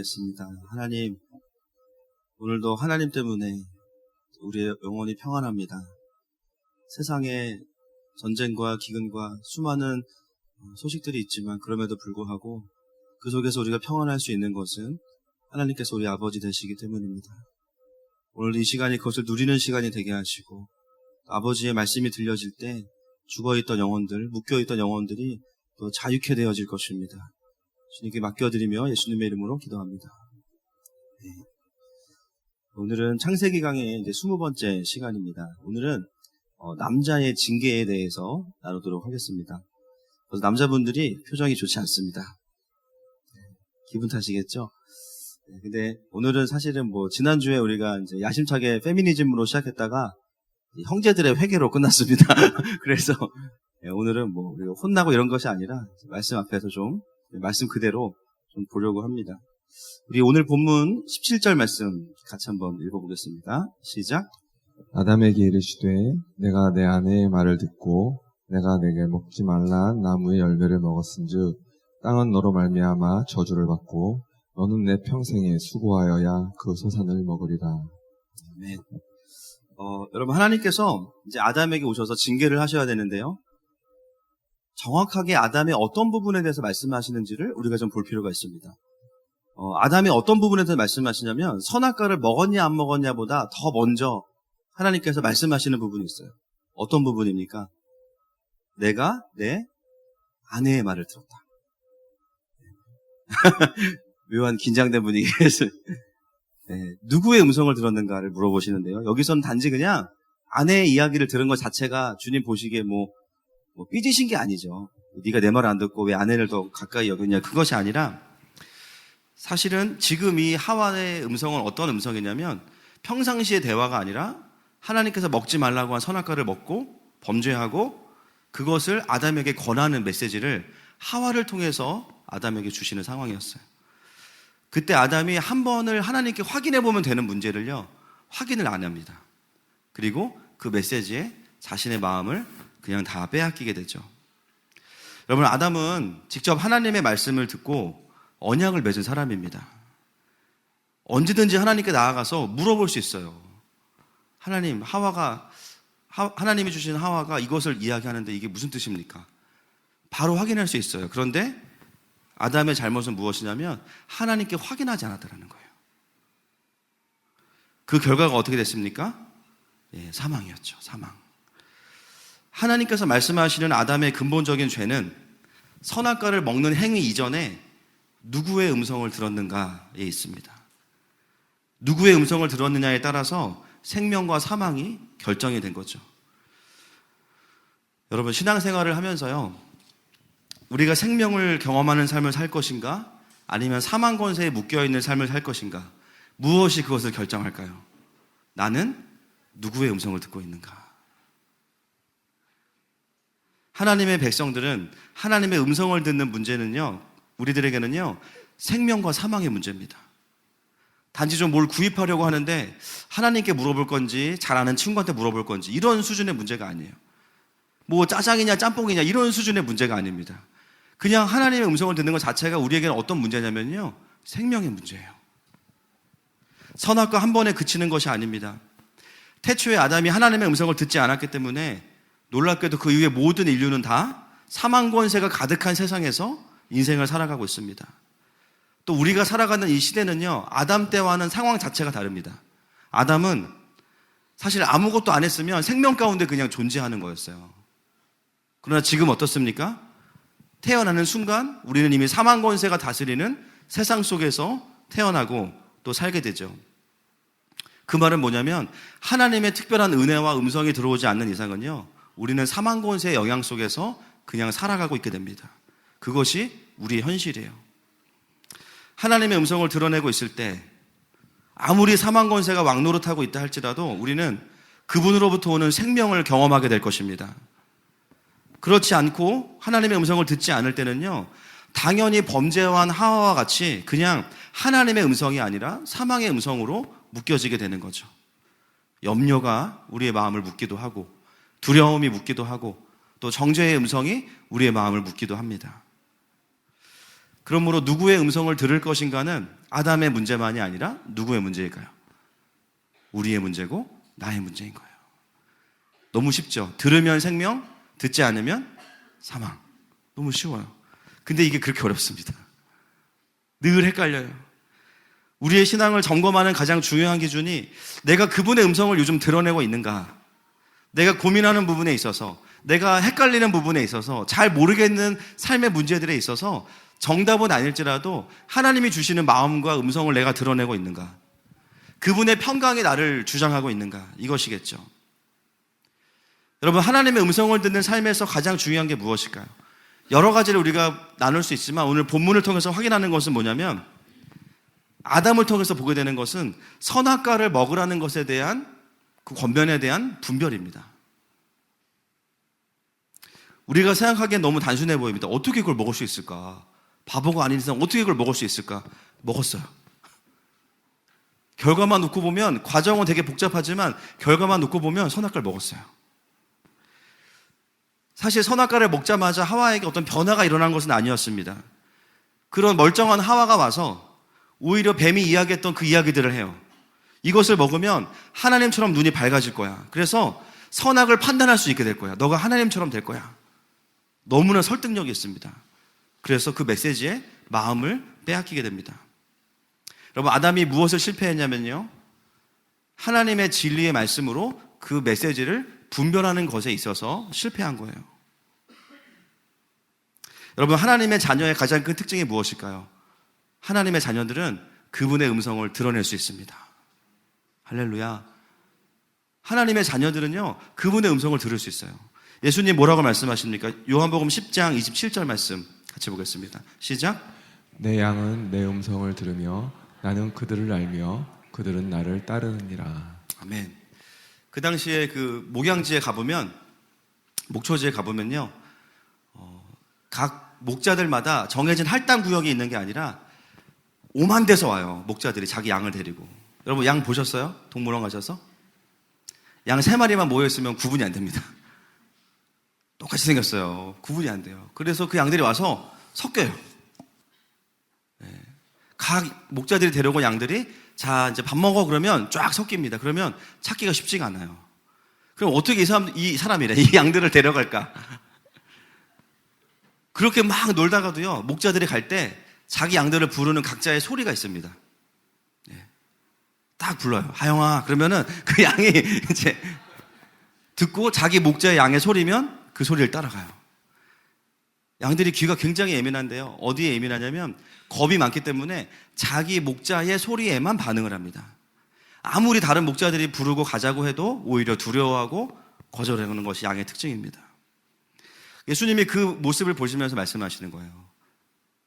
기도하겠습니다. 하나님, 오늘도 하나님 때문에 우리의 영혼이 평안합니다. 세상에 전쟁과 기근과 수많은 소식들이 있지만 그럼에도 불구하고 그 속에서 우리가 평안할 수 있는 것은 하나님께서 우리 아버지 되시기 때문입니다. 오늘 이 시간이 그것을 누리는 시간이 되게 하시고 아버지의 말씀이 들려질 때 죽어있던 영혼들, 묶여있던 영혼들이 또 자유케 되어질 것입니다. 주님께 맡겨드리며 예수님의 이름으로 기도합니다. 네. 오늘은 창세기 강의 이제 20번째 시간입니다. 오늘은 남자의 징계에 대해서 나누도록 하겠습니다. 그래서 남자분들이 표정이 좋지 않습니다. 기분 탓이겠죠? 네, 근데 오늘은 사실은 지난주에 우리가 이제 야심차게 페미니즘으로 시작했다가 형제들의 회개로 끝났습니다. 그래서 오늘은 우리가 혼나고 이런 것이 아니라 말씀 앞에서 말씀 그대로 좀 보려고 합니다. 우리 오늘 본문 17절 말씀 같이 한번 읽어보겠습니다. 시작. 아담에게 이르시되 내가 내 아내의 말을 듣고 내가 내게 먹지 말라 나무의 열매를 먹었은즉 땅은 너로 말미암아 저주를 받고 너는 내 평생에 수고하여야 그 소산을 먹으리라. 아멘. 여러분, 하나님께서 이제 아담에게 오셔서 징계를 하셔야 되는데요. 정확하게 아담의 어떤 부분에 대해서 말씀하시는지를 우리가 좀 볼 필요가 있습니다. 아담의 어떤 부분에 대해서 말씀하시냐면 선악과를 먹었냐 안 먹었냐보다 더 먼저 하나님께서 말씀하시는 부분이 있어요. 어떤 부분입니까? 내가 내 아내의 말을 들었다. 묘한 긴장된 분위기에서 누구의 음성을 들었는가를 물어보시는데요. 여기서는 단지 그냥 아내의 이야기를 들은 것 자체가 주님 보시기에 삐지신 게 아니죠. 네가 내 말을 안 듣고 왜 아내를 더 가까이 여겼냐, 그것이 아니라 사실은 지금 이 하와의 음성은 어떤 음성이냐면 평상시의 대화가 아니라 하나님께서 먹지 말라고 한 선악과를 먹고 범죄하고 그것을 아담에게 권하는 메시지를 하와를 통해서 아담에게 주시는 상황이었어요. 그때 아담이 한 번을 하나님께 확인해보면 되는 문제를요, 확인을 안 합니다. 그리고 그 메시지에 자신의 마음을 그냥 다 빼앗기게 되죠. 여러분, 아담은 직접 하나님의 말씀을 듣고 언약을 맺은 사람입니다. 언제든지 하나님께 나아가서 물어볼 수 있어요. 하나님, 하나님이 주신 하와가 이것을 이야기하는데 이게 무슨 뜻입니까? 바로 확인할 수 있어요. 그런데 아담의 잘못은 무엇이냐면 하나님께 확인하지 않았다는 거예요. 그 결과가 어떻게 됐습니까? 사망이었죠. 사망. 하나님께서 말씀하시는 아담의 근본적인 죄는 선악과를 먹는 행위 이전에 누구의 음성을 들었는가에 있습니다. 누구의 음성을 들었느냐에 따라서 생명과 사망이 결정이 된 거죠. 여러분, 신앙생활을 하면서요, 우리가 생명을 경험하는 삶을 살 것인가, 아니면 사망 권세에 묶여있는 삶을 살 것인가, 무엇이 그것을 결정할까요? 나는 누구의 음성을 듣고 있는가? 하나님의 백성들은 하나님의 음성을 듣는 문제는요, 우리들에게는요, 생명과 사망의 문제입니다. 단지 좀 뭘 구입하려고 하는데 하나님께 물어볼 건지 잘 아는 친구한테 물어볼 건지 이런 수준의 문제가 아니에요. 짜장이냐 짬뽕이냐 이런 수준의 문제가 아닙니다. 그냥 하나님의 음성을 듣는 것 자체가 우리에게는 어떤 문제냐면요, 생명의 문제예요. 선악과 한 번에 그치는 것이 아닙니다. 태초에 아담이 하나님의 음성을 듣지 않았기 때문에 놀랍게도 그 이후에 모든 인류는 다 사망 권세가 가득한 세상에서 인생을 살아가고 있습니다. 또 우리가 살아가는 이 시대는요, 아담 때와는 상황 자체가 다릅니다. 아담은 사실 아무것도 안 했으면 생명 가운데 그냥 존재하는 거였어요. 그러나 지금 어떻습니까? 태어나는 순간 우리는 이미 사망 권세가 다스리는 세상 속에서 태어나고 또 살게 되죠. 그 말은 뭐냐면 하나님의 특별한 은혜와 음성이 들어오지 않는 이상은요, 우리는 사망 권세의 영향 속에서 그냥 살아가고 있게 됩니다. 그것이 우리의 현실이에요. 하나님의 음성을 드러내고 있을 때 아무리 사망 권세가 왕노릇하고 있다 할지라도 우리는 그분으로부터 오는 생명을 경험하게 될 것입니다. 그렇지 않고 하나님의 음성을 듣지 않을 때는요, 당연히 범죄한 하와와 같이 그냥 하나님의 음성이 아니라 사망의 음성으로 묶여지게 되는 거죠. 염려가 우리의 마음을 묶기도 하고 두려움이 묶기도 하고 또 정죄의 음성이 우리의 마음을 묶기도 합니다. 그러므로 누구의 음성을 들을 것인가는 아담의 문제만이 아니라 누구의 문제일까요? 우리의 문제고 나의 문제인 거예요. 너무 쉽죠? 들으면 생명, 듣지 않으면 사망. 너무 쉬워요. 근데 이게 그렇게 어렵습니다. 늘 헷갈려요. 우리의 신앙을 점검하는 가장 중요한 기준이 내가 그분의 음성을 요즘 드러내고 있는가, 내가 고민하는 부분에 있어서, 내가 헷갈리는 부분에 있어서, 잘 모르겠는 삶의 문제들에 있어서 정답은 아닐지라도 하나님이 주시는 마음과 음성을 내가 드러내고 있는가, 그분의 평강이 나를 주장하고 있는가, 이것이겠죠. 여러분, 하나님의 음성을 듣는 삶에서 가장 중요한 게 무엇일까요? 여러 가지를 우리가 나눌 수 있지만 오늘 본문을 통해서 확인하는 것은 뭐냐면, 아담을 통해서 보게 되는 것은 선악과를 먹으라는 것에 대한 그 권면에 대한 분별입니다. 우리가 생각하기엔 너무 단순해 보입니다. 어떻게 그걸 먹을 수 있을까? 바보가 아닌 이상 어떻게 그걸 먹을 수 있을까? 먹었어요. 결과만 놓고 보면, 과정은 되게 복잡하지만 결과만 놓고 보면 선악과를 먹었어요. 사실 선악과를 먹자마자 하와에게 어떤 변화가 일어난 것은 아니었습니다. 그런 멀쩡한 하와가 와서 오히려 뱀이 이야기했던 그 이야기들을 해요. 이것을 먹으면 하나님처럼 눈이 밝아질 거야. 그래서 선악을 판단할 수 있게 될 거야. 너가 하나님처럼 될 거야. 너무나 설득력이 있습니다. 그래서 그 메시지에 마음을 빼앗기게 됩니다. 여러분, 아담이 무엇을 실패했냐면요, 하나님의 진리의 말씀으로 그 메시지를 분별하는 것에 있어서 실패한 거예요. 여러분, 하나님의 자녀의 가장 큰 특징이 무엇일까요? 하나님의 자녀들은 그분의 음성을 드러낼 수 있습니다. 할렐루야. 하나님의 자녀들은요, 그분의 음성을 들을 수 있어요. 예수님 뭐라고 말씀하십니까? 요한복음 10장 27절 말씀 같이 보겠습니다. 시작. 내 양은 내 음성을 들으며 나는 그들을 알며 그들은 나를 따르느니라. 아멘. 그 당시에 그 목양지에 가보면, 목초지에 가보면요, 각 목자들마다 정해진 할당 구역이 있는 게 아니라 오만 대서 와요. 목자들이 자기 양을 데리고. 여러분, 양 보셨어요? 동물원 가셔서? 양 3마리만 모여있으면 구분이 안 됩니다. 똑같이 생겼어요. 구분이 안 돼요. 그래서 그 양들이 와서 섞여요. 각 목자들이 데려온 양들이 자, 이제 밥 먹어 그러면 쫙 섞입니다. 그러면 찾기가 쉽지가 않아요. 그럼 어떻게 이 사람이래, 이 양들을 데려갈까? 그렇게 막 놀다가도요, 목자들이 갈 때 자기 양들을 부르는 각자의 소리가 있습니다. 딱 불러요. 하영아. 그러면은 그 양이 이제 듣고 자기 목자의 양의 소리면 그 소리를 따라가요. 양들이 귀가 굉장히 예민한데요. 어디에 예민하냐면 겁이 많기 때문에 자기 목자의 소리에만 반응을 합니다. 아무리 다른 목자들이 부르고 가자고 해도 오히려 두려워하고 거절하는 것이 양의 특징입니다. 예수님이 그 모습을 보시면서 말씀하시는 거예요.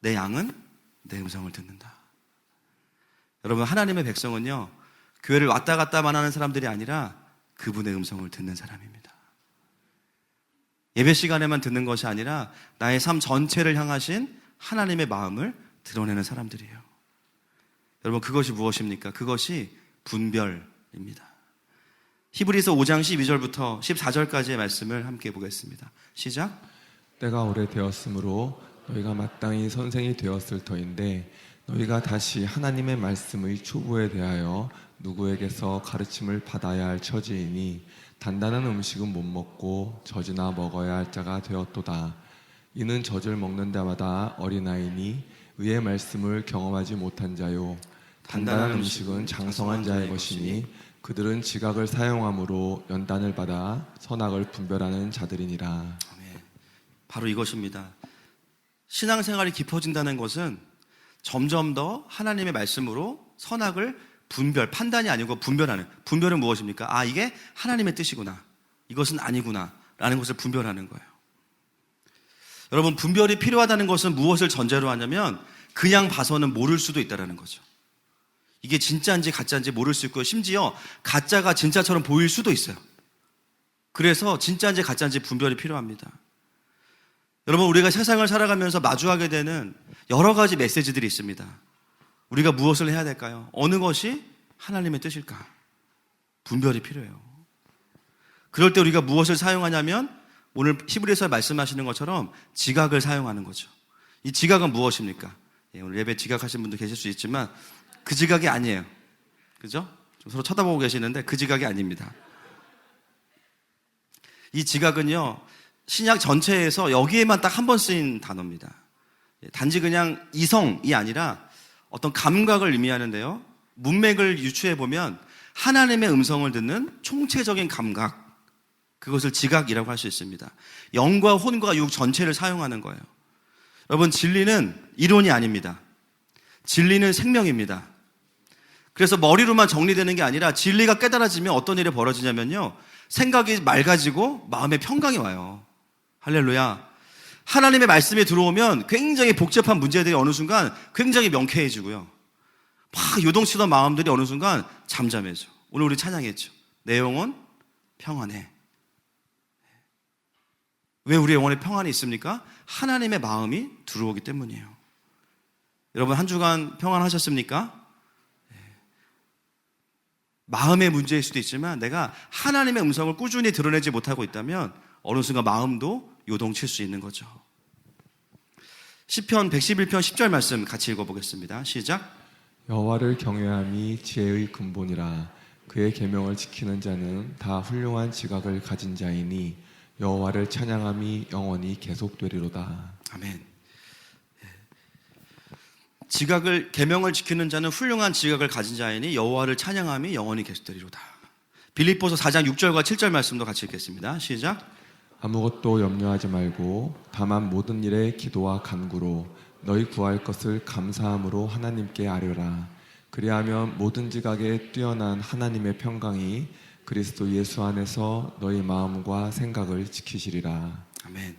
내 양은 내 음성을 듣는다. 여러분, 하나님의 백성은요, 교회를 왔다 갔다만 하는 사람들이 아니라 그분의 음성을 듣는 사람입니다. 예배 시간에만 듣는 것이 아니라 나의 삶 전체를 향하신 하나님의 마음을 드러내는 사람들이에요. 여러분, 그것이 무엇입니까? 그것이 분별입니다. 히브리서 5장 12절부터 14절까지의 말씀을 함께 보겠습니다. 시작. 때가 오래되었으므로 너희가 마땅히 선생이 되었을 터인데 너희가 다시 하나님의 말씀의 초보에 대하여 누구에게서 가르침을 받아야 할 처지이니 단단한 음식은 못 먹고 젖이나 먹어야 할 자가 되었도다. 이는 젖을 먹는 데마다 어린아이니 의의 말씀을 경험하지 못한 자요, 단단한 음식은 장성한 자의 것이니 그들은 지각을 사용함으로 연단을 받아 선악을 분별하는 자들이니라. 아멘. 바로 이것입니다. 신앙생활이 깊어진다는 것은 점점 더 하나님의 말씀으로 선악을 판단이 아니고 분별하는. 분별은 무엇입니까? 아, 이게 하나님의 뜻이구나, 이것은 아니구나 라는 것을 분별하는 거예요. 여러분, 분별이 필요하다는 것은 무엇을 전제로 하냐면 그냥 봐서는 모를 수도 있다는 거죠. 이게 진짜인지 가짜인지 모를 수 있고, 심지어 가짜가 진짜처럼 보일 수도 있어요. 그래서 진짜인지 가짜인지 분별이 필요합니다. 여러분, 우리가 세상을 살아가면서 마주하게 되는 여러 가지 메시지들이 있습니다. 우리가 무엇을 해야 될까요? 어느 것이 하나님의 뜻일까? 분별이 필요해요. 그럴 때 우리가 무엇을 사용하냐면 오늘 히브리서에 말씀하시는 것처럼 지각을 사용하는 거죠. 이 지각은 무엇입니까? 오늘 예배 지각하신 분도 계실 수 있지만 그 지각이 아니에요. 그죠? 좀 서로 쳐다보고 계시는데 그 지각이 아닙니다. 이 지각은요, 신약 전체에서 여기에만 딱 한 번 쓰인 단어입니다. 단지 그냥 이성이 아니라 어떤 감각을 의미하는데요, 문맥을 유추해 보면 하나님의 음성을 듣는 총체적인 감각, 그것을 지각이라고 할 수 있습니다. 영과 혼과 육 전체를 사용하는 거예요. 여러분, 진리는 이론이 아닙니다. 진리는 생명입니다. 그래서 머리로만 정리되는 게 아니라 진리가 깨달아지면 어떤 일이 벌어지냐면요, 생각이 맑아지고 마음의 평강이 와요. 할렐루야. 하나님의 말씀이 들어오면 굉장히 복잡한 문제들이 어느 순간 굉장히 명쾌해지고요, 막 요동치던 마음들이 어느 순간 잠잠해져. 오늘 우리 찬양했죠. 내 영혼 평안해. 왜 우리 영혼에 평안이 있습니까? 하나님의 마음이 들어오기 때문이에요. 여러분, 한 주간 평안하셨습니까? 마음의 문제일 수도 있지만 내가 하나님의 음성을 꾸준히 드러내지 못하고 있다면 어느 순간 마음도 요동칠 수 있는 거죠. 시편 111편 10절 말씀 같이 읽어보겠습니다. 시작. 여호와를 경외함이 지혜의 근본이라. 그의 계명을 지키는 자는 다 훌륭한 지각을 가진 자이니 여호와를 찬양함이 영원히 계속되리로다. 아멘. 지각을, 계명을 지키는 자는 훌륭한 지각을 가진 자이니 여호와를 찬양함이 영원히 계속되리로다. 빌립보서 4장 6절과 7절 말씀도 같이 읽겠습니다. 시작. 아무것도 염려하지 말고 다만 모든 일에 기도와 간구로 너희 구할 것을 감사함으로 하나님께 아뢰라. 그리하면 모든 지각에 뛰어난 하나님의 평강이 그리스도 예수 안에서 너희 마음과 생각을 지키시리라. 아멘.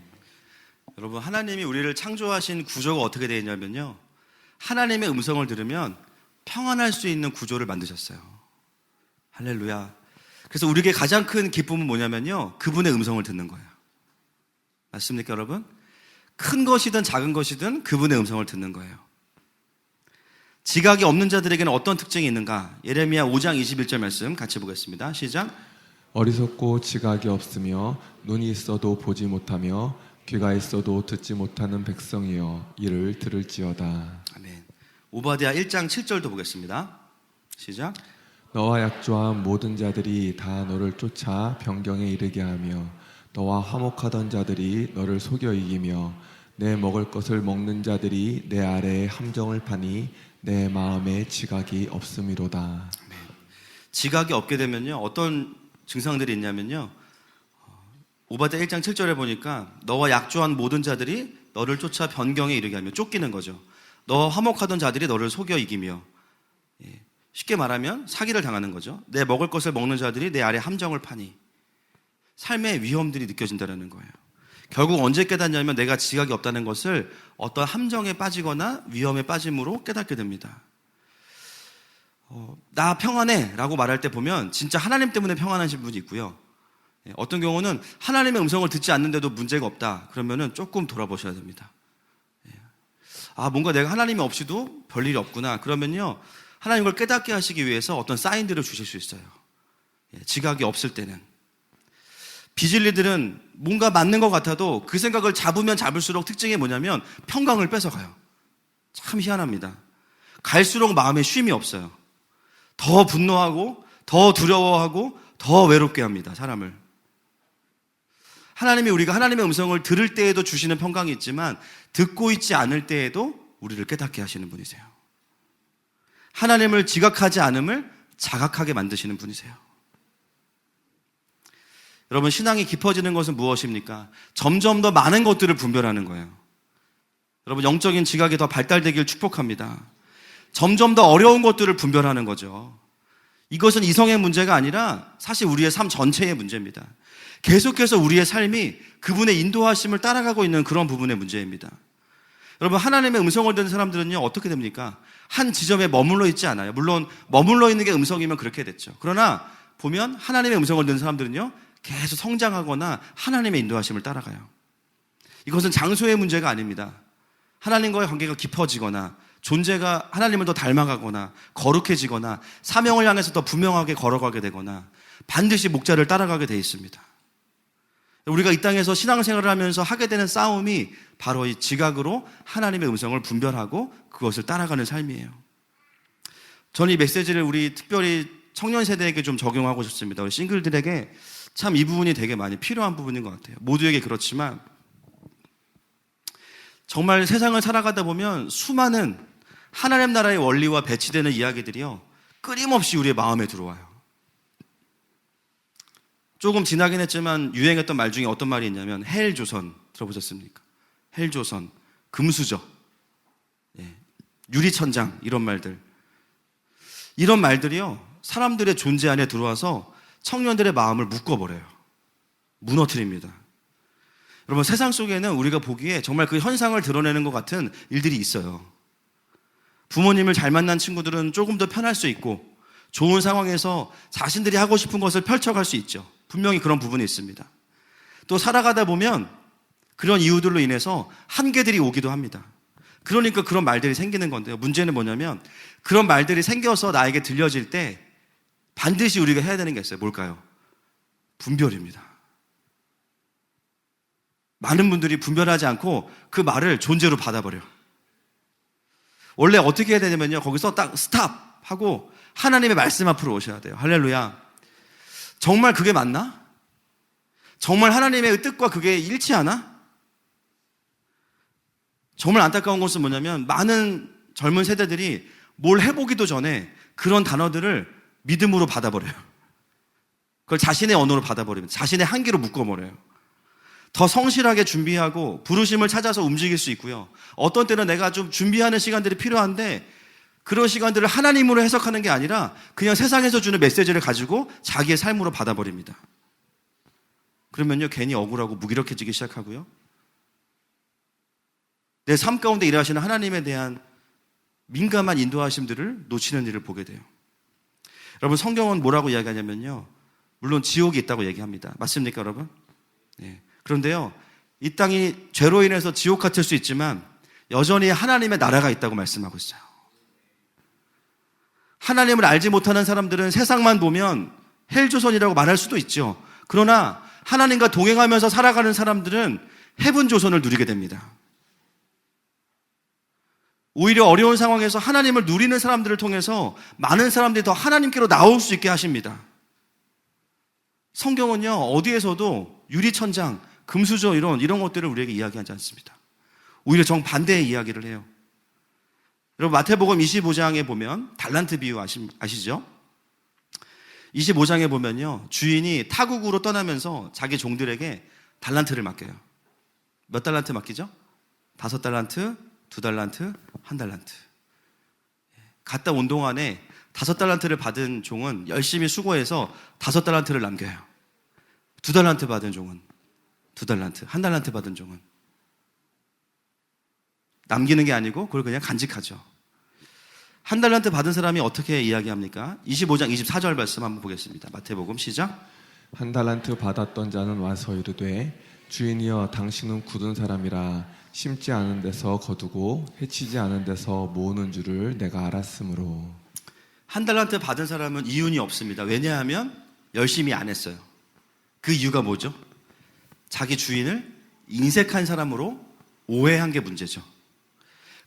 여러분, 하나님이 우리를 창조하신 구조가 어떻게 되어 있냐면요, 하나님의 음성을 들으면 평안할 수 있는 구조를 만드셨어요. 할렐루야. 그래서 우리에게 가장 큰 기쁨은 뭐냐면요, 그분의 음성을 듣는 거예요. 맞습니까, 여러분? 큰 것이든 작은 것이든 그분의 음성을 듣는 거예요. 지각이 없는 자들에게는 어떤 특징이 있는가? 예레미야 5장 21절 말씀 같이 보겠습니다. 시작. 어리석고 지각이 없으며 눈이 있어도 보지 못하며 귀가 있어도 듣지 못하는 백성이여 이를 들을지어다. 아멘. 오바댜 1장 7절도 보겠습니다. 시작. 너와 약조한 모든 자들이 다 너를 쫓아 변경에 이르게 하며 너와 화목하던 자들이 너를 속여 이기며 내 먹을 것을 먹는 자들이 내 아래에 함정을 파니 내 마음에 지각이 없음이로다. 아멘. 지각이 없게 되면요, 어떤 증상들이 있냐면요, 오바댜 1장 7절에 보니까 너와 약조한 모든 자들이 너를 쫓아 변경에 이르게 하며, 쫓기는 거죠. 너와 화목하던 자들이 너를 속여 이기며, 쉽게 말하면 사기를 당하는 거죠. 내 먹을 것을 먹는 자들이 내 아래 함정을 파니, 삶의 위험들이 느껴진다는 거예요. 결국 언제 깨닫냐면 내가 지각이 없다는 것을 어떤 함정에 빠지거나 위험에 빠짐으로 깨닫게 됩니다. 나 평안해 라고 말할 때 보면 진짜 하나님 때문에 평안하신 분이 있고요, 어떤 경우는 하나님의 음성을 듣지 않는데도 문제가 없다 그러면은 조금 돌아보셔야 됩니다. 뭔가 내가 하나님이 없이도 별일이 없구나 그러면요, 하나님 걸 깨닫게 하시기 위해서 어떤 사인들을 주실 수 있어요. 지각이 없을 때는. 비진리들은 뭔가 맞는 것 같아도 그 생각을 잡으면 잡을수록 특징이 뭐냐면 평강을 뺏어가요. 참 희한합니다. 갈수록 마음에 쉼이 없어요. 더 분노하고 더 두려워하고 더 외롭게 합니다, 사람을. 하나님이 우리가 하나님의 음성을 들을 때에도 주시는 평강이 있지만 듣고 있지 않을 때에도 우리를 깨닫게 하시는 분이세요. 하나님을 지각하지 않음을 자각하게 만드시는 분이세요. 여러분, 신앙이 깊어지는 것은 무엇입니까? 점점 더 많은 것들을 분별하는 거예요. 여러분, 영적인 지각이 더 발달되길 축복합니다. 점점 더 어려운 것들을 분별하는 거죠. 이것은 이성의 문제가 아니라 사실 우리의 삶 전체의 문제입니다. 계속해서 우리의 삶이 그분의 인도하심을 따라가고 있는 그런 부분의 문제입니다. 여러분, 하나님의 음성을 듣는 사람들은요, 어떻게 됩니까? 한 지점에 머물러 있지 않아요. 물론 머물러 있는 게 음성이면 그렇게 됐죠. 그러나 보면 하나님의 음성을 듣는 사람들은요, 계속 성장하거나 하나님의 인도하심을 따라가요. 이것은 장소의 문제가 아닙니다. 하나님과의 관계가 깊어지거나 존재가 하나님을 더 닮아가거나 거룩해지거나 사명을 향해서 더 분명하게 걸어가게 되거나 반드시 목자를 따라가게 돼 있습니다. 우리가 이 땅에서 신앙생활을 하면서 하게 되는 싸움이 바로 이 지각으로 하나님의 음성을 분별하고 그것을 따라가는 삶이에요. 저는 이 메시지를 우리 특별히 청년 세대에게 좀 적용하고 싶습니다. 우리 싱글들에게 참 이 부분이 되게 많이 필요한 부분인 것 같아요. 모두에게 그렇지만 정말 세상을 살아가다 보면 수많은 하나님 나라의 원리와 배치되는 이야기들이요, 끊임없이 우리의 마음에 들어와요. 조금 지나긴 했지만 유행했던 말 중에 어떤 말이 있냐면 헬조선 들어보셨습니까? 헬조선, 금수저, 유리천장, 이런 말들. 이런 말들이요, 사람들의 존재 안에 들어와서 청년들의 마음을 묶어버려요. 무너뜨립니다. 여러분, 세상 속에는 우리가 보기에 정말 그 현상을 드러내는 것 같은 일들이 있어요. 부모님을 잘 만난 친구들은 조금 더 편할 수 있고 좋은 상황에서 자신들이 하고 싶은 것을 펼쳐갈 수 있죠. 분명히 그런 부분이 있습니다. 또 살아가다 보면 그런 이유들로 인해서 한계들이 오기도 합니다. 그러니까 그런 말들이 생기는 건데요. 문제는 뭐냐면 그런 말들이 생겨서 나에게 들려질 때 반드시 우리가 해야 되는 게 있어요. 뭘까요? 분별입니다. 많은 분들이 분별하지 않고 그 말을 존재로 받아버려요. 원래 어떻게 해야 되냐면요, 거기서 딱 스탑 하고 하나님의 말씀 앞으로 오셔야 돼요. 할렐루야. 정말 그게 맞나? 정말 하나님의 뜻과 그게 일치하나? 정말 안타까운 것은 뭐냐면 많은 젊은 세대들이 뭘 해보기도 전에 그런 단어들을 믿음으로 받아버려요. 그걸 자신의 언어로 받아버리면 자신의 한계로 묶어버려요. 더 성실하게 준비하고 부르심을 찾아서 움직일 수 있고요. 어떤 때는 내가 좀 준비하는 시간들이 필요한데 그런 시간들을 하나님으로 해석하는 게 아니라 그냥 세상에서 주는 메시지를 가지고 자기의 삶으로 받아버립니다. 그러면요, 괜히 억울하고 무기력해지기 시작하고요. 내 삶 가운데 일하시는 하나님에 대한 민감한 인도하심들을 놓치는 일을 보게 돼요. 여러분, 성경은 뭐라고 이야기하냐면요, 물론 지옥이 있다고 얘기합니다. 맞습니까, 여러분? 네. 그런데요, 이 땅이 죄로 인해서 지옥 같을 수 있지만 여전히 하나님의 나라가 있다고 말씀하고 있어요. 하나님을 알지 못하는 사람들은 세상만 보면 헬조선이라고 말할 수도 있죠. 그러나 하나님과 동행하면서 살아가는 사람들은 헤븐조선을 누리게 됩니다. 오히려 어려운 상황에서 하나님을 누리는 사람들을 통해서 많은 사람들이 더 하나님께로 나올 수 있게 하십니다. 성경은요, 어디에서도 유리천장, 금수저 이런 것들을 우리에게 이야기하지 않습니다. 오히려 정반대의 이야기를 해요. 여러분, 마태복음 25장에 보면 달란트 비유 아시죠? 25장에 보면요, 주인이 타국으로 떠나면서 자기 종들에게 달란트를 맡겨요. 몇 달란트 맡기죠? 5달란트, 2달란트, 1달란트. 갔다 온 동안에 5달란트를 받은 종은 열심히 수고해서 5달란트를 남겨요. 2달란트 받은 종은 2달란트, 1달란트 받은 종은 남기는 게 아니고 그걸 그냥 간직하죠. 1달란트 받은 사람이 어떻게 이야기합니까? 25장 24절 말씀 한번 보겠습니다. 마태복음 시작. 1달란트 받았던 자는 와서 이르되 주인이여 당신은 굳은 사람이라 심지 않은 데서 거두고 해치지 않은 데서 모으는 줄을 내가 알았으므로. 1달란트 받은 사람은 이윤이 없습니다. 왜냐하면 열심히 안 했어요. 그 이유가 뭐죠? 자기 주인을 인색한 사람으로 오해한 게 문제죠.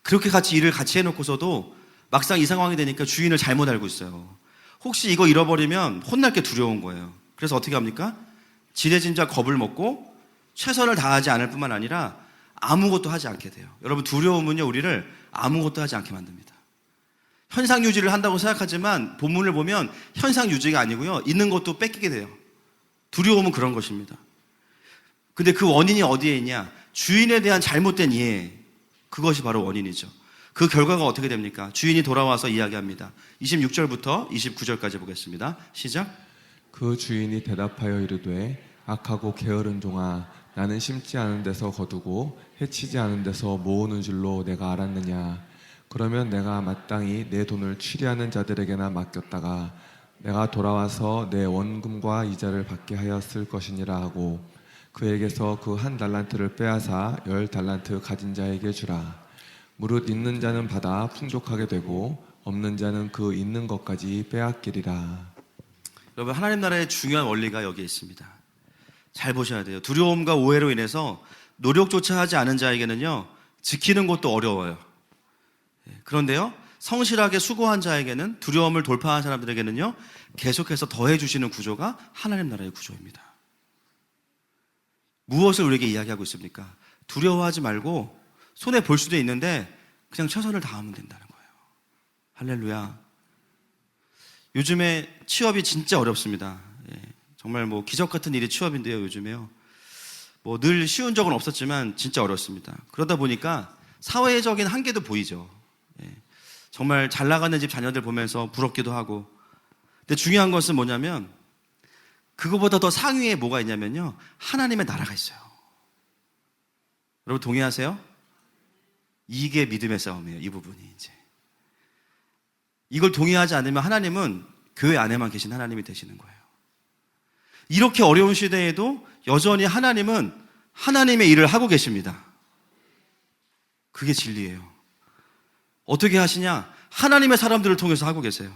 그렇게 일을 같이 해놓고서도 막상 이 상황이 되니까 주인을 잘못 알고 있어요. 혹시 이거 잃어버리면 혼날 게 두려운 거예요. 그래서 어떻게 합니까? 지레짐작 겁을 먹고 최선을 다하지 않을 뿐만 아니라 아무것도 하지 않게 돼요. 여러분, 두려움은요, 우리를 아무것도 하지 않게 만듭니다. 현상 유지를 한다고 생각하지만 본문을 보면 현상 유지가 아니고요, 있는 것도 뺏기게 돼요. 두려움은 그런 것입니다. 근데 그 원인이 어디에 있냐? 주인에 대한 잘못된 이해, 그것이 바로 원인이죠. 그 결과가 어떻게 됩니까? 주인이 돌아와서 이야기합니다. 26절부터 29절까지 보겠습니다. 시작. 그 주인이 대답하여 이르되 악하고 게으른 종아, 나는 심지 않은 데서 거두고 해치지 않은 데서 모으는 줄로 내가 알았느냐? 그러면 내가 마땅히 내 돈을 취리하는 자들에게나 맡겼다가 내가 돌아와서 내 원금과 이자를 받게 하였을 것이니라 하고 그에게서 그 1달란트를 빼앗아 10달란트 가진 자에게 주라. 무릇 있는 자는 받아 풍족하게 되고 없는 자는 그 있는 것까지 빼앗기리라. 여러분, 하나님 나라의 중요한 원리가 여기에 있습니다. 잘 보셔야 돼요. 두려움과 오해로 인해서 노력조차 하지 않은 자에게는요, 지키는 것도 어려워요. 그런데요, 성실하게 수고한 자에게는, 두려움을 돌파한 사람들에게는요, 계속해서 더해주시는 구조가 하나님 나라의 구조입니다. 무엇을 우리에게 이야기하고 있습니까? 두려워하지 말고 손해 볼 수도 있는데 그냥 최선을 다하면 된다는 거예요. 할렐루야. 요즘에 취업이 진짜 어렵습니다. 정말 뭐 기적 같은 일이 취업인데요, 요즘에요. 뭐 늘 쉬운 적은 없었지만 진짜 어렵습니다. 그러다 보니까 사회적인 한계도 보이죠. 정말 잘 나가는 집 자녀들 보면서 부럽기도 하고. 근데 중요한 것은 뭐냐면, 그거보다 더 상위에 뭐가 있냐면요, 하나님의 나라가 있어요. 여러분 동의하세요? 이게 믿음의 싸움이에요. 이 부분이 이제. 이걸 동의하지 않으면 하나님은 교회 안에만 계신 하나님이 되시는 거예요. 이렇게 어려운 시대에도 여전히 하나님은 하나님의 일을 하고 계십니다. 그게 진리예요. 어떻게 하시냐? 하나님의 사람들을 통해서 하고 계세요.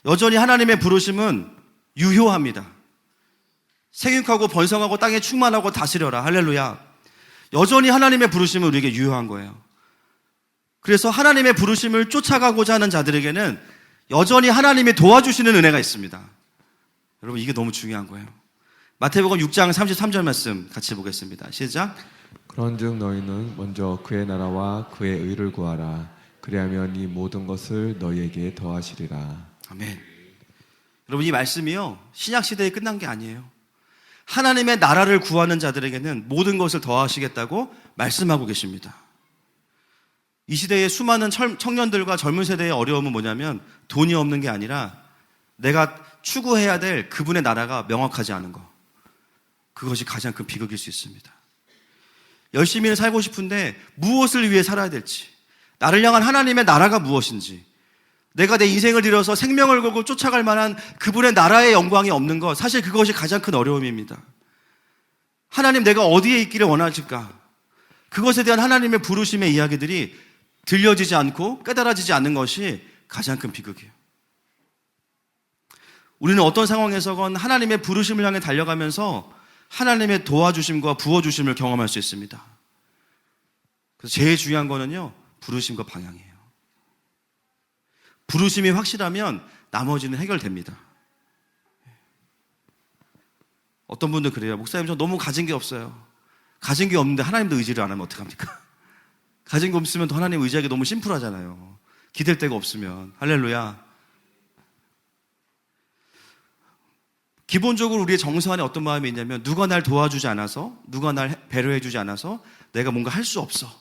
여전히 하나님의 부르심은 유효합니다. 생육하고 번성하고 땅에 충만하고 다스려라. 할렐루야. 여전히 하나님의 부르심은 우리에게 유효한 거예요. 그래서 하나님의 부르심을 쫓아가고자 하는 자들에게는 여전히 하나님이 도와주시는 은혜가 있습니다. 여러분 이게 너무 중요한 거예요. 마태복음 6장 33절 말씀 같이 보겠습니다. 시작. 그런즉 너희는 먼저 그의 나라와 그의 의를 구하라. 그리하면 이 모든 것을 너희에게 더하시리라. 아멘. 여러분 이 말씀이요, 신약 시대에 끝난 게 아니에요. 하나님의 나라를 구하는 자들에게는 모든 것을 더하시겠다고 말씀하고 계십니다. 이 시대의 수많은 청년들과 젊은 세대의 어려움은 뭐냐면, 돈이 없는 게 아니라 내가 추구해야 될 그분의 나라가 명확하지 않은 거. 그것이 가장 큰 비극일 수 있습니다. 열심히 살고 싶은데 무엇을 위해 살아야 될지, 나를 향한 하나님의 나라가 무엇인지, 내가 내 인생을 들여서 생명을 걸고 쫓아갈 만한 그분의 나라의 영광이 없는 것, 사실 그것이 가장 큰 어려움입니다. 하나님 내가 어디에 있기를 원하실까? 그것에 대한 하나님의 부르심의 이야기들이 들려지지 않고 깨달아지지 않는 것이 가장 큰 비극이에요. 우리는 어떤 상황에서건 하나님의 부르심을 향해 달려가면서 하나님의 도와주심과 부어주심을 경험할 수 있습니다. 그래서 제일 중요한 거는요, 부르심과 방향이에요. 부르심이 확실하면 나머지는 해결됩니다. 어떤 분들 그래요. 목사님 저 너무 가진 게 없어요. 가진 게 없는데 하나님도 의지를 안 하면 어떡합니까? 가진 게 없으면 또 하나님 의지하기 너무 심플하잖아요. 기댈 데가 없으면. 할렐루야. 기본적으로 우리의 정서 안에 어떤 마음이 있냐면, 누가 날 도와주지 않아서, 누가 날 배려해주지 않아서 내가 뭔가 할 수 없어.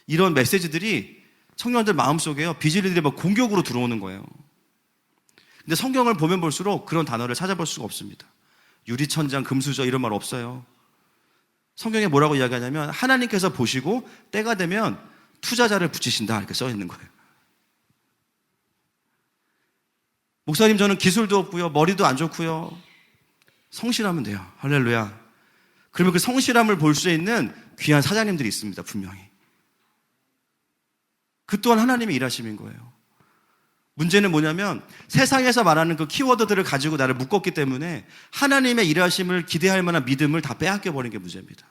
이런 메시지들이 청년들 마음속에요, 비질리들이 막 공격으로 들어오는 거예요. 근데 성경을 보면 볼수록 그런 단어를 찾아볼 수가 없습니다. 유리천장, 금수저 이런 말 없어요. 성경에 뭐라고 이야기하냐면, 하나님께서 보시고 때가 되면 투자자를 붙이신다 이렇게 써 있는 거예요. 목사님 저는 기술도 없고요, 머리도 안 좋고요. 성실하면 돼요. 할렐루야. 그러면 그 성실함을 볼 수 있는 귀한 사장님들이 있습니다. 분명히. 그 또한 하나님의 일하심인 거예요. 문제는 뭐냐면, 세상에서 말하는 그 키워드들을 가지고 나를 묶었기 때문에 하나님의 일하심을 기대할 만한 믿음을 다 빼앗겨버린 게 문제입니다.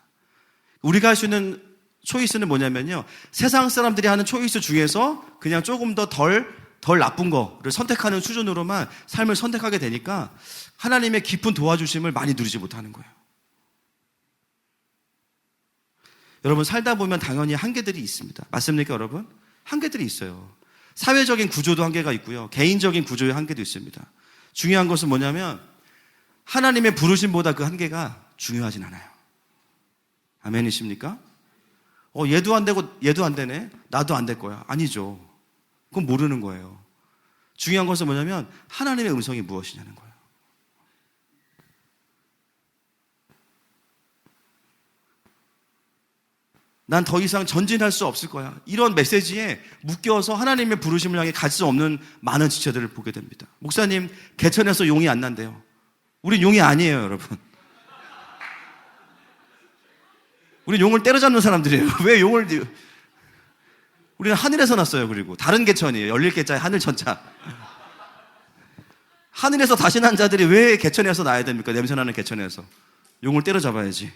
우리가 할 수 있는 초이스는 뭐냐면요, 세상 사람들이 하는 초이스 중에서 그냥 조금 더 덜 나쁜 거를 선택하는 수준으로만 삶을 선택하게 되니까 하나님의 깊은 도와주심을 많이 누리지 못하는 거예요. 여러분 살다 보면 당연히 한계들이 있습니다. 맞습니까 여러분? 한계들이 있어요. 사회적인 구조도 한계가 있고요, 개인적인 구조의 한계도 있습니다. 중요한 것은 뭐냐면, 하나님의 부르심보다 그 한계가 중요하진 않아요. 아멘이십니까? 얘도 안 되고 얘도 안 되네, 나도 안 될 거야. 아니죠. 그건 모르는 거예요. 중요한 것은 뭐냐면 하나님의 음성이 무엇이냐는 거예요. 난 더 이상 전진할 수 없을 거야. 이런 메시지에 묶여서 하나님의 부르심을 향해 갈 수 없는 많은 지체들을 보게 됩니다. 목사님, 개천에서 용이 안 난대요. 우린 용이 아니에요, 여러분. 우린 용을 때려잡는 사람들이에요. 왜 용을... 우리는 하늘에서 났어요. 그리고 다른 개천이에요. 열릴 개자에 하늘 천자. 하늘에서 다시 난 자들이 왜 개천에서 나야 됩니까? 냄새나는 개천에서. 용을 때려잡아야지.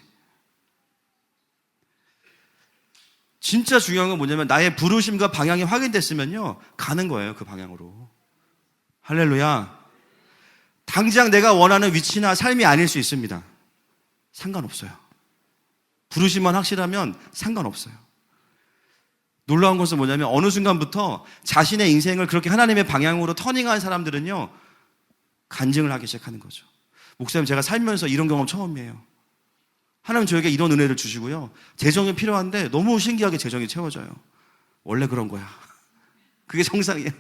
진짜 중요한 건 뭐냐면 나의 부르심과 방향이 확인됐으면요, 가는 거예요, 그 방향으로. 할렐루야. 당장 내가 원하는 위치나 삶이 아닐 수 있습니다. 상관없어요. 부르심만 확실하면 상관없어요. 놀라운 것은 뭐냐면 어느 순간부터 자신의 인생을 그렇게 하나님의 방향으로 터닝한 사람들은요, 간증을 하기 시작하는 거죠. 목사님, 제가 살면서 이런 경험 처음이에요. 하나님 저에게 이런 은혜를 주시고요, 재정이 필요한데 너무 신기하게 재정이 채워져요. 원래 그런 거야. 그게 정상이야.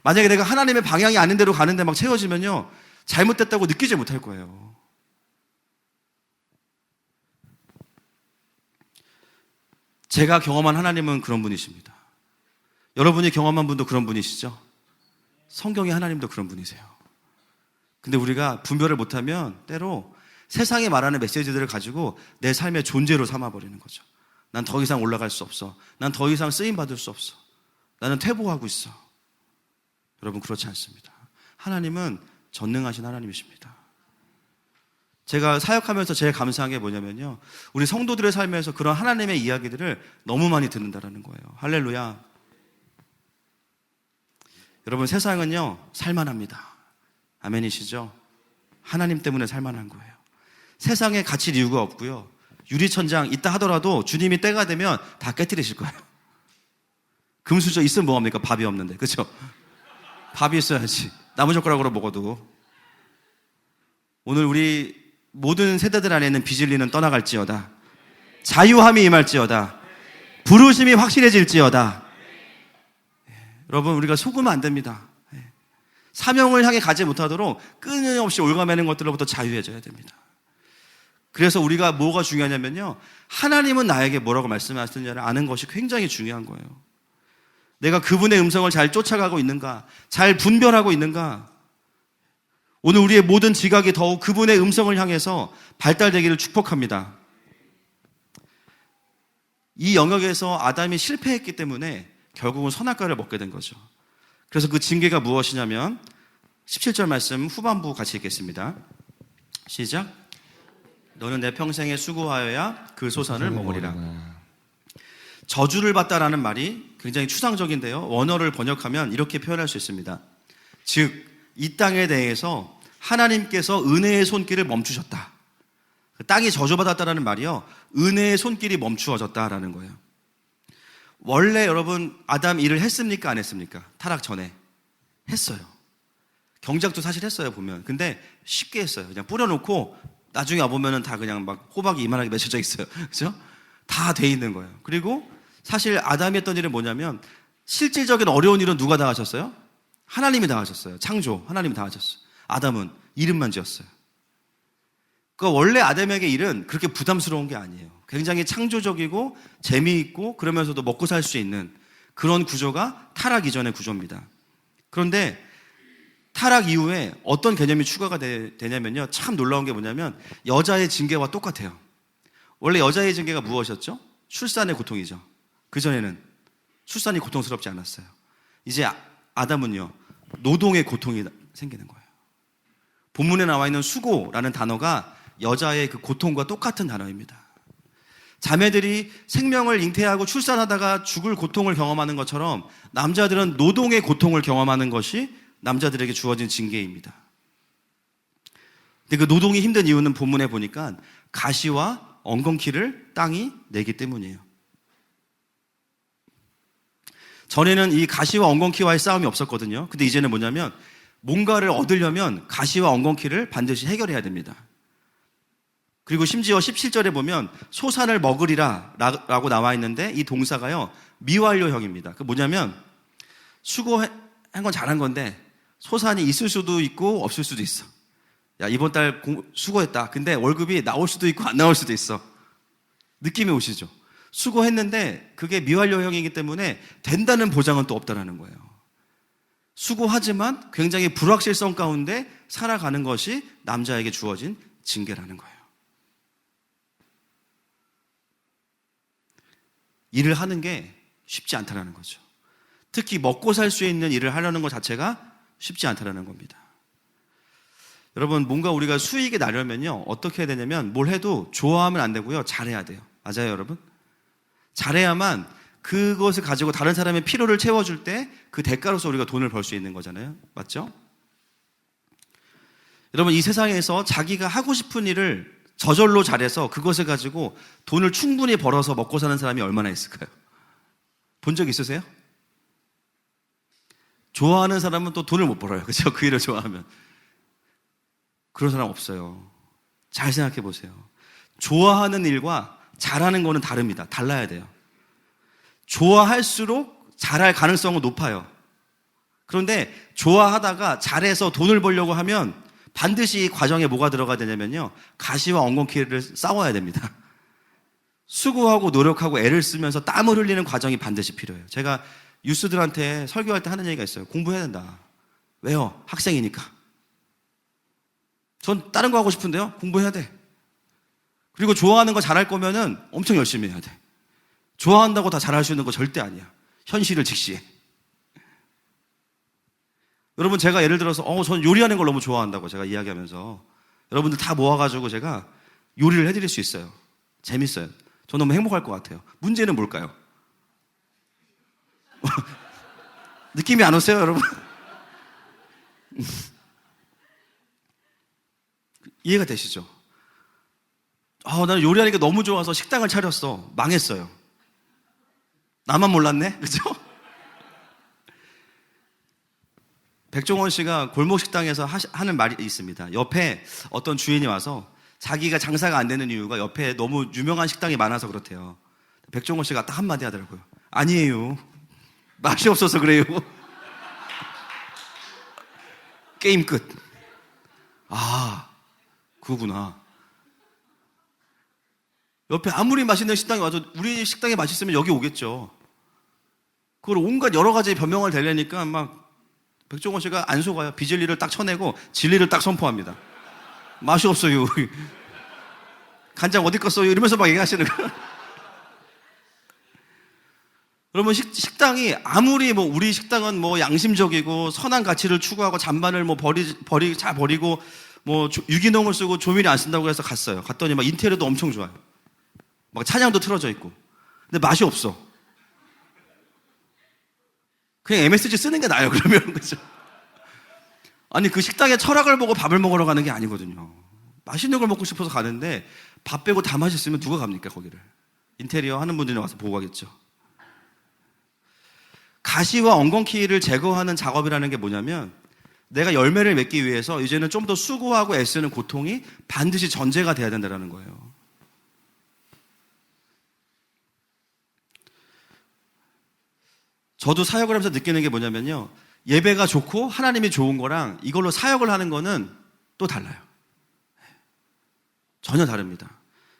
만약에 내가 하나님의 방향이 아닌 대로 가는데 막 채워지면요, 잘못됐다고 느끼지 못할 거예요. 제가 경험한 하나님은 그런 분이십니다. 여러분이 경험한 분도 그런 분이시죠? 성경의 하나님도 그런 분이세요. 근데 우리가 분별을 못하면 때로 세상이 말하는 메시지들을 가지고 내 삶의 존재로 삼아버리는 거죠. 난 더 이상 올라갈 수 없어. 난 더 이상 쓰임받을 수 없어. 나는 퇴보하고 있어. 여러분, 그렇지 않습니다. 하나님은 전능하신 하나님이십니다. 제가 사역하면서 제일 감사한 게 뭐냐면요, 우리 성도들의 삶에서 그런 하나님의 이야기들을 너무 많이 듣는다라는 거예요. 할렐루야. 여러분, 세상은요 살만합니다. 아멘이시죠? 하나님 때문에 살만한 거예요. 세상에 갇힐 이유가 없고요, 유리천장 있다 하더라도 주님이 때가 되면 다 깨트리실 거예요. 금수저 있으면 뭐합니까? 밥이 없는데, 그렇죠? 밥이 있어야지. 나무젓가락으로 먹어도. 오늘 우리 모든 세대들 안에는 비질리는 떠나갈지어다. 자유함이 임할지어다. 부르심이 확실해질지어다. 여러분, 우리가 속으면 안 됩니다. 사명을 향해 가지 못하도록 끊임없이 올가매는 것들로부터 자유해져야 됩니다. 그래서 우리가 뭐가 중요하냐면요, 하나님은 나에게 뭐라고 말씀하시는지를 아는 것이 굉장히 중요한 거예요. 내가 그분의 음성을 잘 쫓아가고 있는가, 잘 분별하고 있는가. 오늘 우리의 모든 지각이 더욱 그분의 음성을 향해서 발달되기를 축복합니다. 이 영역에서 아담이 실패했기 때문에 결국은 선악과를 먹게 된 거죠. 그래서 그 징계가 무엇이냐면 17절 말씀 후반부 같이 읽겠습니다. 시작. 너는 내 평생에 수고하여야 그 소산을 먹으리라. 저주를 받다라는 말이 굉장히 추상적인데요, 원어를 번역하면 이렇게 표현할 수 있습니다. 즉, 이 땅에 대해서 하나님께서 은혜의 손길을 멈추셨다. 땅이 저주받았다라는 말이요, 은혜의 손길이 멈추어졌다라는 거예요. 원래 여러분, 아담 일을 했습니까? 안 했습니까? 타락 전에 했어요. 경작도 사실 했어요, 보면. 근데 쉽게 했어요. 그냥 뿌려놓고 나중에 와보면은 다 그냥 막 호박이 이만하게 맺혀져 있어요. 그죠? 다 돼 있는 거예요. 그리고 사실 아담이 했던 일은 뭐냐면, 실질적인 어려운 일은 누가 다 하셨어요? 하나님이 다 하셨어요. 창조, 하나님이 다 하셨어요. 아담은 이름만 지었어요. 그러니까 원래 아담에게 일은 그렇게 부담스러운 게 아니에요. 굉장히 창조적이고 재미있고 그러면서도 먹고 살 수 있는 그런 구조가 타락 이전의 구조입니다. 그런데 타락 이후에 어떤 개념이 추가가 되냐면요, 참 놀라운 게 뭐냐면 여자의 징계와 똑같아요. 원래 여자의 징계가 무엇이었죠? 출산의 고통이죠. 그전에는 출산이 고통스럽지 않았어요. 이제 아담은요, 노동의 고통이 생기는 거예요. 본문에 나와 있는 수고라는 단어가 여자의 그 고통과 똑같은 단어입니다. 자매들이 생명을 잉태하고 출산하다가 죽을 고통을 경험하는 것처럼 남자들은 노동의 고통을 경험하는 것이 남자들에게 주어진 징계입니다. 근데 그 노동이 힘든 이유는 본문에 보니까 가시와 엉겅퀴를 땅이 내기 때문이에요. 전에는 이 가시와 엉겅퀴와의 싸움이 없었거든요. 근데 이제는 뭐냐면 뭔가를 얻으려면 가시와 엉겅퀴를 반드시 해결해야 됩니다. 그리고 심지어 17절에 보면 소산을 먹으리라 라고 나와 있는데 이 동사가요, 미완료형입니다. 그 뭐냐면 수고한 건 잘한 건데 소산이 있을 수도 있고 없을 수도 있어. 야, 이번 달 수고했다. 근데 월급이 나올 수도 있고 안 나올 수도 있어. 느낌이 오시죠? 수고했는데 그게 미완료형이기 때문에 된다는 보장은 또 없다라는 거예요. 수고하지만 굉장히 불확실성 가운데 살아가는 것이 남자에게 주어진 징계라는 거예요. 일을 하는 게 쉽지 않다라는 거죠. 특히 먹고 살 수 있는 일을 하려는 것 자체가 쉽지 않다라는 겁니다. 여러분, 뭔가 우리가 수익이 나려면요, 어떻게 해야 되냐면, 뭘 해도 좋아하면 안 되고요, 잘해야 돼요. 맞아요, 여러분? 잘해야만 그것을 가지고 다른 사람의 필요를 채워줄 때 그 대가로서 우리가 돈을 벌 수 있는 거잖아요. 맞죠? 여러분, 이 세상에서 자기가 하고 싶은 일을 저절로 잘해서 그것을 가지고 돈을 충분히 벌어서 먹고 사는 사람이 얼마나 있을까요? 본 적 있으세요? 좋아하는 사람은 또 돈을 못 벌어요. 그렇죠? 그 일을 좋아하면. 그런 사람 없어요. 잘 생각해 보세요. 좋아하는 일과 잘하는 거는 다릅니다. 달라야 돼요. 좋아할수록 잘할 가능성은 높아요. 그런데 좋아하다가 잘해서 돈을 벌려고 하면 반드시 이 과정에 뭐가 들어가야 되냐면요, 가시와 엉겅퀴를 싸워야 됩니다. 수고하고 노력하고 애를 쓰면서 땀을 흘리는 과정이 반드시 필요해요. 제가 유스들한테 설교할 때 하는 얘기가 있어요. 공부해야 된다. 왜요? 학생이니까. 전 다른 거 하고 싶은데요, 공부해야 돼. 그리고 좋아하는 거 잘할 거면은 엄청 열심히 해야 돼. 좋아한다고 다 잘할 수 있는 거 절대 아니야. 현실을 직시해. 여러분, 제가 예를 들어서 전 요리하는 걸 너무 좋아한다고 제가 이야기하면서 여러분들 다 모아가지고 제가 요리를 해드릴 수 있어요. 재밌어요. 저 너무 행복할 것 같아요. 문제는 뭘까요? 느낌이 안 오세요, 여러분? 이해가 되시죠? 나는 요리하는 게 너무 좋아서 식당을 차렸어. 망했어요. 나만 몰랐네? 그죠? 백종원 씨가 골목 식당에서 하는 말이 있습니다. 옆에 어떤 주인이 와서 자기가 장사가 안 되는 이유가 옆에 너무 유명한 식당이 많아서 그렇대요. 백종원 씨가 딱 한마디 하더라고요. 아니에요. 맛이 없어서 그래요. 게임 끝. 그거구나. 옆에 아무리 맛있는 식당이 와도 우리 식당이 맛있으면 여기 오겠죠. 그걸 온갖 여러 가지 변명을 대려니까 막 백종원 씨가 안 속아요. 비진리를 딱 쳐내고 진리를 딱 선포합니다. 맛이 없어요. 간장 어디 갔어요? 이러면서 막 얘기하시는 거예요. 여러분, 식당이 아무리 우리 식당은 양심적이고 선한 가치를 추구하고 잔반을 잘 버리고 유기농을 쓰고 조미료 안 쓴다고 해서 갔어요. 갔더니 막 인테리어도 엄청 좋아요. 막 찬양도 틀어져 있고. 근데 맛이 없어. 그냥 MSG 쓰는 게 나아요, 그러면. 그죠? 아니, 그 식당의 철학을 보고 밥을 먹으러 가는 게 아니거든요. 맛있는 걸 먹고 싶어서 가는데 밥 빼고 다 맛있으면 누가 갑니까, 거기를? 인테리어 하는 분들이 와서 보고 가겠죠. 가시와 엉겅퀴를 제거하는 작업이라는 게 뭐냐면, 내가 열매를 맺기 위해서 이제는 좀 더 수고하고 애쓰는 고통이 반드시 전제가 돼야 된다는 거예요. 저도 사역을 하면서 느끼는 게 뭐냐면요, 예배가 좋고 하나님이 좋은 거랑 이걸로 사역을 하는 거는 또 달라요. 전혀 다릅니다.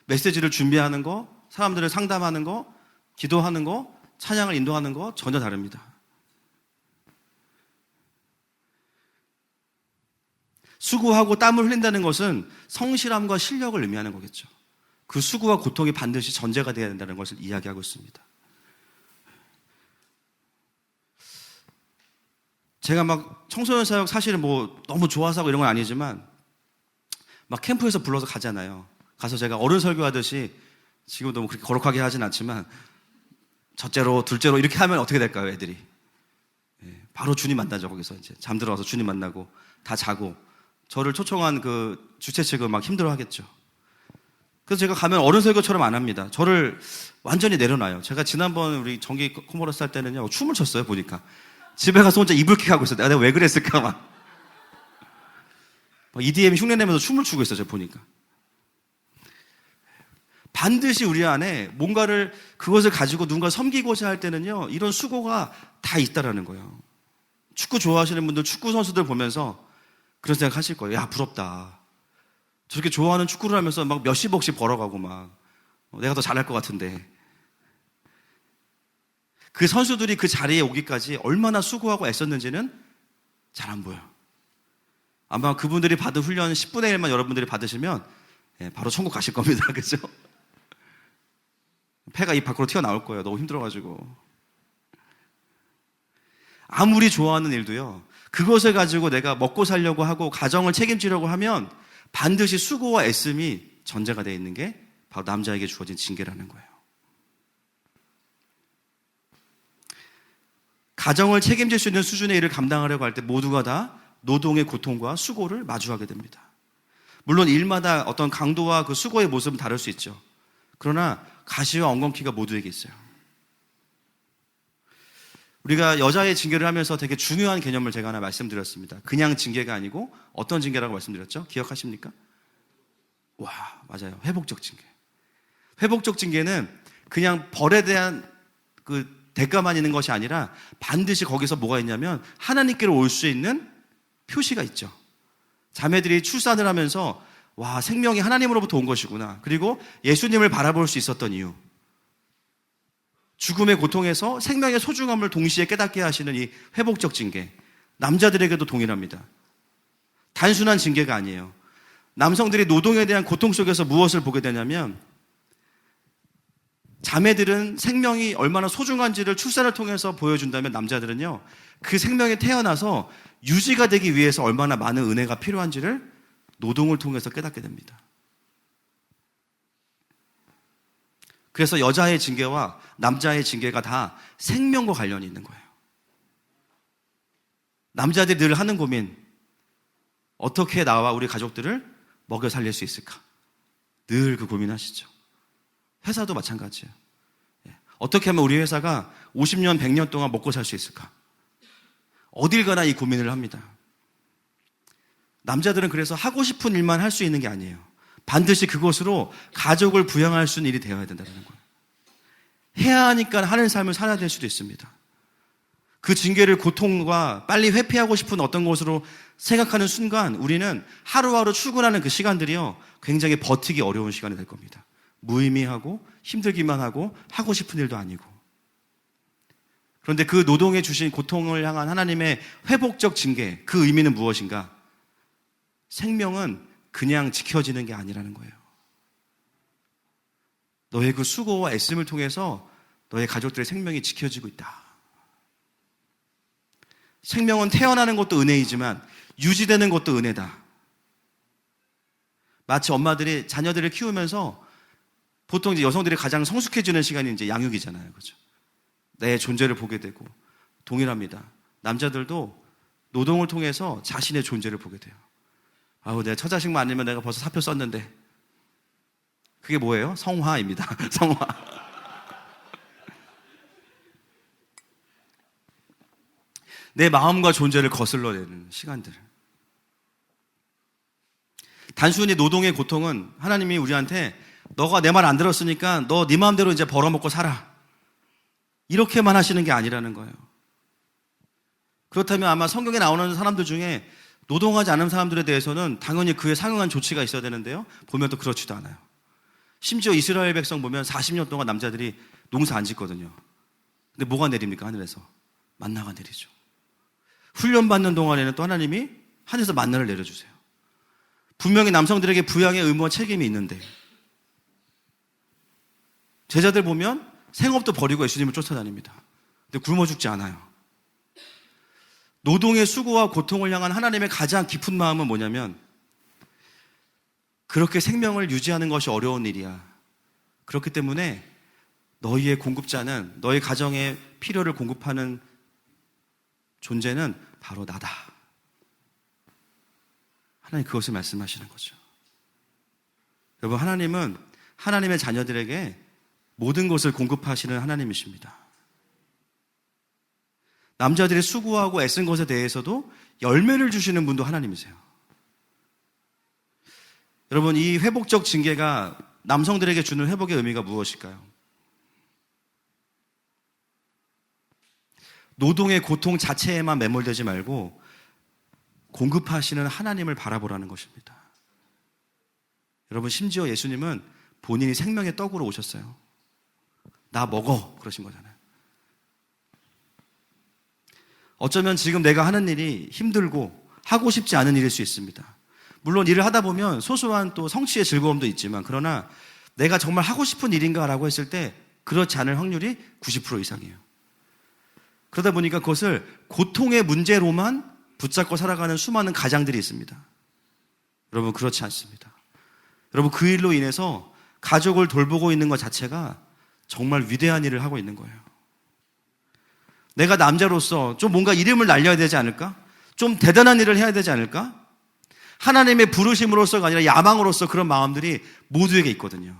메시지를 준비하는 거, 사람들을 상담하는 거, 기도하는 거, 찬양을 인도하는 거 전혀 다릅니다. 수고하고 땀을 흘린다는 것은 성실함과 실력을 의미하는 거겠죠. 그 수고와 고통이 반드시 전제가 되어야 된다는 것을 이야기하고 있습니다. 제가 청소년 사역 사실은 너무 좋아서 하고 이런 건 아니지만 캠프에서 불러서 가잖아요. 가서 제가 어른 설교하듯이 지금도 그렇게 거룩하게 하진 않지만 첫째로 둘째로 이렇게 하면 어떻게 될까요, 애들이? 바로 주님 만나죠. 거기서 이제 잠들어서 주님 만나고 다 자고 저를 초청한 그 주최 측은 힘들어 하겠죠. 그래서 제가 가면 어른 설교처럼 안 합니다. 저를 완전히 내려놔요. 제가 지난번 우리 정기 코모러스 할 때는요, 춤을 췄어요, 보니까. 집에 가서 혼자 이불킥 하고 있어요. 내가 왜 그랬을까 막 EDM 흉내 내면서 춤을 추고 있어요, 제가 보니까. 반드시 우리 안에 뭔가를 그것을 가지고 누군가 섬기고자 할 때는요, 이런 수고가 다 있다라는 거예요. 축구 좋아하시는 분들, 축구 선수들 보면서 그런 생각 하실 거예요. 야, 부럽다. 저렇게 좋아하는 축구를 하면서 몇십억씩 벌어가고 내가 더 잘할 것 같은데. 그 선수들이 그 자리에 오기까지 얼마나 수고하고 애썼는지는 잘 안 보여요. 아마 그분들이 받은 훈련 10분의 1만 여러분들이 받으시면 바로 천국 가실 겁니다. 그죠? 폐가 입 밖으로 튀어나올 거예요. 너무 힘들어가지고. 아무리 좋아하는 일도요, 그것을 가지고 내가 먹고 살려고 하고 가정을 책임지려고 하면 반드시 수고와 애씀이 전제가 되어 있는 게 바로 남자에게 주어진 징계라는 거예요. 가정을 책임질 수 있는 수준의 일을 감당하려고 할 때 모두가 다 노동의 고통과 수고를 마주하게 됩니다. 물론 일마다 어떤 강도와 그 수고의 모습은 다를 수 있죠. 그러나 가시와 엉겅퀴가 모두에게 있어요. 우리가 여자의 징계를 하면서 되게 중요한 개념을 제가 하나 말씀드렸습니다. 그냥 징계가 아니고 어떤 징계라고 말씀드렸죠? 기억하십니까? 와, 맞아요. 회복적 징계. 회복적 징계는 그냥 벌에 대한 그 대가만 있는 것이 아니라 반드시 거기서 뭐가 있냐면 하나님께로 올 수 있는 표시가 있죠. 자매들이 출산을 하면서 와, 생명이 하나님으로부터 온 것이구나. 그리고 예수님을 바라볼 수 있었던 이유. 죽음의 고통에서 생명의 소중함을 동시에 깨닫게 하시는 이 회복적 징계. 남자들에게도 동일합니다. 단순한 징계가 아니에요. 남성들이 노동에 대한 고통 속에서 무엇을 보게 되냐면 자매들은 생명이 얼마나 소중한지를 출산을 통해서 보여준다면 남자들은요, 그 생명이 태어나서 유지가 되기 위해서 얼마나 많은 은혜가 필요한지를 노동을 통해서 깨닫게 됩니다. 그래서 여자의 징계와 남자의 징계가 다 생명과 관련이 있는 거예요. 남자들이 늘 하는 고민, 어떻게 나와 우리 가족들을 먹여 살릴 수 있을까? 늘 그 고민하시죠. 회사도 마찬가지예요. 어떻게 하면 우리 회사가 50년, 100년 동안 먹고 살 수 있을까? 어딜 가나 이 고민을 합니다. 남자들은 그래서 하고 싶은 일만 할 수 있는 게 아니에요. 반드시 그것으로 가족을 부양할 수 있는 일이 되어야 된다는 거예요. 해야 하니까 하는 삶을 살아야 될 수도 있습니다. 그 징계를 고통과 빨리 회피하고 싶은 어떤 것으로 생각하는 순간 우리는 하루하루 출근하는 그 시간들이요, 굉장히 버티기 어려운 시간이 될 겁니다. 무의미하고 힘들기만 하고 싶은 일도 아니고. 그런데 그 노동에 주신 고통을 향한 하나님의 회복적 징계, 그 의미는 무엇인가? 생명은 그냥 지켜지는 게 아니라는 거예요. 너의 그 수고와 애씀을 통해서 너의 가족들의 생명이 지켜지고 있다. 생명은 태어나는 것도 은혜이지만 유지되는 것도 은혜다. 마치 엄마들이 자녀들을 키우면서 보통 이제 여성들이 가장 성숙해지는 시간이 이제 양육이잖아요. 그죠? 내 존재를 보게 되고 동일합니다. 남자들도 노동을 통해서 자신의 존재를 보게 돼요. 아우, 내 처자식만 아니면 내가 벌써 사표 썼는데. 그게 뭐예요? 성화입니다. 성화. 내 마음과 존재를 거슬러내는 시간들. 단순히 노동의 고통은 하나님이 우리한테 너가 내 말 안 들었으니까 너 네 마음대로 이제 벌어먹고 살아, 이렇게만 하시는 게 아니라는 거예요. 그렇다면 아마 성경에 나오는 사람들 중에 노동하지 않은 사람들에 대해서는 당연히 그에 상응한 조치가 있어야 되는데요, 보면 또 그렇지도 않아요. 심지어 이스라엘 백성 보면 40년 동안 남자들이 농사 안 짓거든요. 근데 뭐가 내립니까? 하늘에서 만나가 내리죠. 훈련받는 동안에는 또 하나님이 하늘에서 만나를 내려주세요. 분명히 남성들에게 부양의 의무와 책임이 있는데 제자들 보면 생업도 버리고 예수님을 쫓아다닙니다. 근데 굶어 죽지 않아요. 노동의 수고와 고통을 향한 하나님의 가장 깊은 마음은 뭐냐면 그렇게 생명을 유지하는 것이 어려운 일이야. 그렇기 때문에 너희의 공급자는, 너희 가정의 필요를 공급하는 존재는 바로 나다. 하나님 그것을 말씀하시는 거죠. 여러분, 하나님은 하나님의 자녀들에게 모든 것을 공급하시는 하나님이십니다. 남자들이 수고하고 애쓴 것에 대해서도 열매를 주시는 분도 하나님이세요. 여러분, 이 회복적 징계가 남성들에게 주는 회복의 의미가 무엇일까요? 노동의 고통 자체에만 매몰되지 말고 공급하시는 하나님을 바라보라는 것입니다. 여러분, 심지어 예수님은 본인이 생명의 떡으로 오셨어요. 나 먹어, 그러신 거잖아요. 어쩌면 지금 내가 하는 일이 힘들고 하고 싶지 않은 일일 수 있습니다. 물론 일을 하다 보면 소소한 또 성취의 즐거움도 있지만, 그러나 내가 정말 하고 싶은 일인가라고 했을 때 그렇지 않을 확률이 90% 이상이에요. 그러다 보니까 그것을 고통의 문제로만 붙잡고 살아가는 수많은 가장들이 있습니다. 여러분, 그렇지 않습니다. 여러분, 그 일로 인해서 가족을 돌보고 있는 것 자체가 정말 위대한 일을 하고 있는 거예요. 내가 남자로서 좀 뭔가 이름을 날려야 되지 않을까? 좀 대단한 일을 해야 되지 않을까? 하나님의 부르심으로서가 아니라 야망으로서 그런 마음들이 모두에게 있거든요.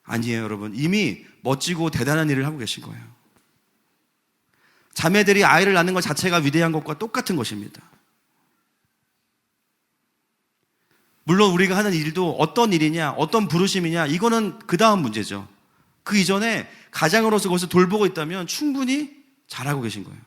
아니에요, 여러분. 이미 멋지고 대단한 일을 하고 계신 거예요. 자매들이 아이를 낳는 것 자체가 위대한 것과 똑같은 것입니다. 물론 우리가 하는 일도 어떤 일이냐, 어떤 부르심이냐, 이거는 그 다음 문제죠. 그 이전에 가장으로서 그것을 돌보고 있다면 충분히 잘하고 계신 거예요.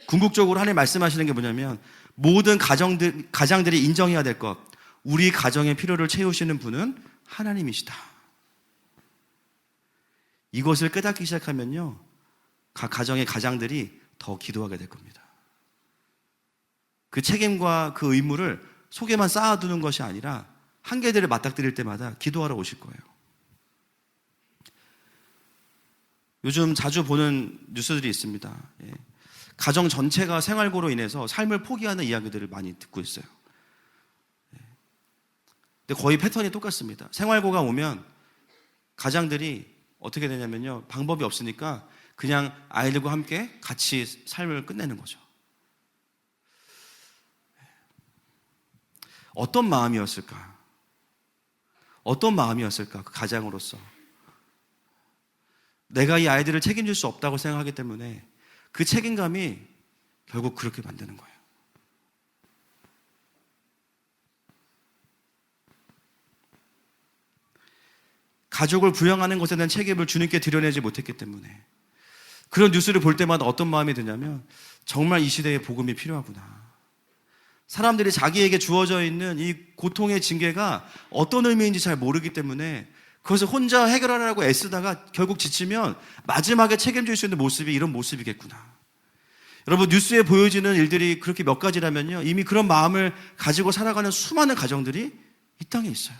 궁극적으로 하나님 말씀하시는 게 뭐냐면 모든 가장들이 인정해야 될 것, 우리 가정의 필요를 채우시는 분은 하나님이시다. 이것을 깨닫기 시작하면요, 각 가정의 가장들이 더 기도하게 될 겁니다. 그 책임과 그 의무를 속에만 쌓아두는 것이 아니라 한계들을 맞닥뜨릴 때마다 기도하러 오실 거예요. 요즘 자주 보는 뉴스들이 있습니다. 가정 전체가 생활고로 인해서 삶을 포기하는 이야기들을 많이 듣고 있어요. 근데 거의 패턴이 똑같습니다. 생활고가 오면 가장들이 어떻게 되냐면요, 방법이 없으니까 그냥 아이들과 함께 같이 삶을 끝내는 거죠. 어떤 마음이었을까? 어떤 마음이었을까? 그 가장으로서 내가 이 아이들을 책임질 수 없다고 생각하기 때문에 그 책임감이 결국 그렇게 만드는 거예요. 가족을 부양하는 것에 대한 책임을 주님께 드러내지 못했기 때문에 그런 뉴스를 볼 때마다 어떤 마음이 드냐면 정말 이 시대에 복음이 필요하구나. 사람들이 자기에게 주어져 있는 이 고통의 징계가 어떤 의미인지 잘 모르기 때문에 그것을 혼자 해결하려고 애쓰다가 결국 지치면 마지막에 책임질 수 있는 모습이 이런 모습이겠구나. 여러분, 뉴스에 보여지는 일들이 그렇게 몇 가지라면요, 이미 그런 마음을 가지고 살아가는 수많은 가정들이 이 땅에 있어요.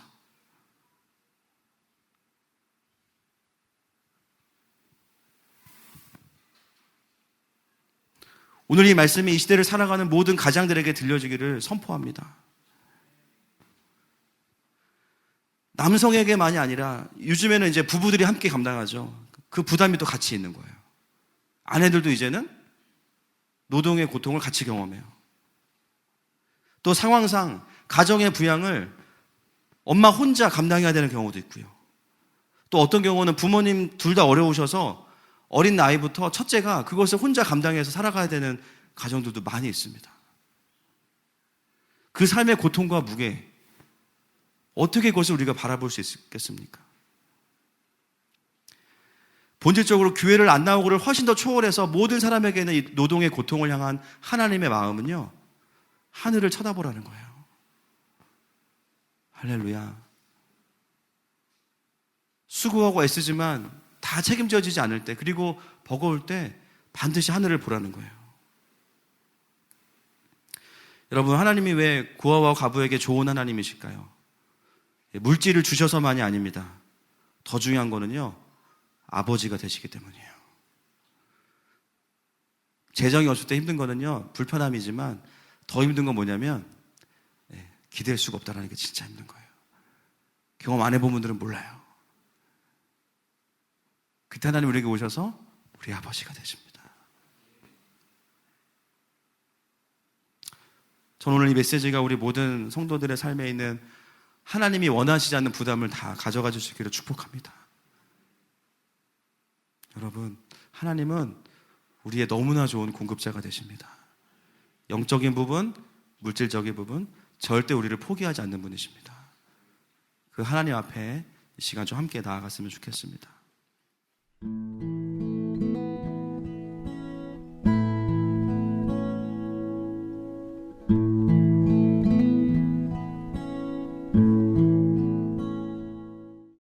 오늘 이 말씀이 이 시대를 살아가는 모든 가장들에게 들려지기를 선포합니다. 남성에게만이 아니라 요즘에는 이제 부부들이 함께 감당하죠. 그 부담이 또 같이 있는 거예요. 아내들도 이제는 노동의 고통을 같이 경험해요. 또 상황상 가정의 부양을 엄마 혼자 감당해야 되는 경우도 있고요. 또 어떤 경우는 부모님 둘 다 어려우셔서 어린 나이부터 첫째가 그것을 혼자 감당해서 살아가야 되는 가정들도 많이 있습니다. 그 삶의 고통과 무게, 어떻게 그것을 우리가 바라볼 수 있겠습니까? 본질적으로 교회를 안 나오고를 훨씬 더 초월해서 모든 사람에게는 이 노동의 고통을 향한 하나님의 마음은요, 하늘을 쳐다보라는 거예요. 할렐루야. 수고하고 애쓰지만 다 책임져지지 않을 때, 그리고 버거울 때 반드시 하늘을 보라는 거예요. 여러분, 하나님이 왜 고아와 과부에게 좋은 하나님이실까요? 물질을 주셔서만이 아닙니다. 더 중요한 거는요, 아버지가 되시기 때문이에요. 재정이 없을 때 힘든 거는요, 불편함이지만 더 힘든 건 뭐냐면 기댈 수가 없다는 게 진짜 힘든 거예요. 경험 안 해본 분들은 몰라요. 그때 하나님 우리에게 오셔서 우리 아버지가 되십니다. 저는 오늘 이 메시지가 우리 모든 성도들의 삶에 있는 하나님이 원하시지 않는 부담을 다 가져가 주시기를 축복합니다. 여러분, 하나님은 우리의 너무나 좋은 공급자가 되십니다. 영적인 부분, 물질적인 부분, 절대 우리를 포기하지 않는 분이십니다. 그 하나님 앞에 이 시간 좀 함께 나아갔으면 좋겠습니다.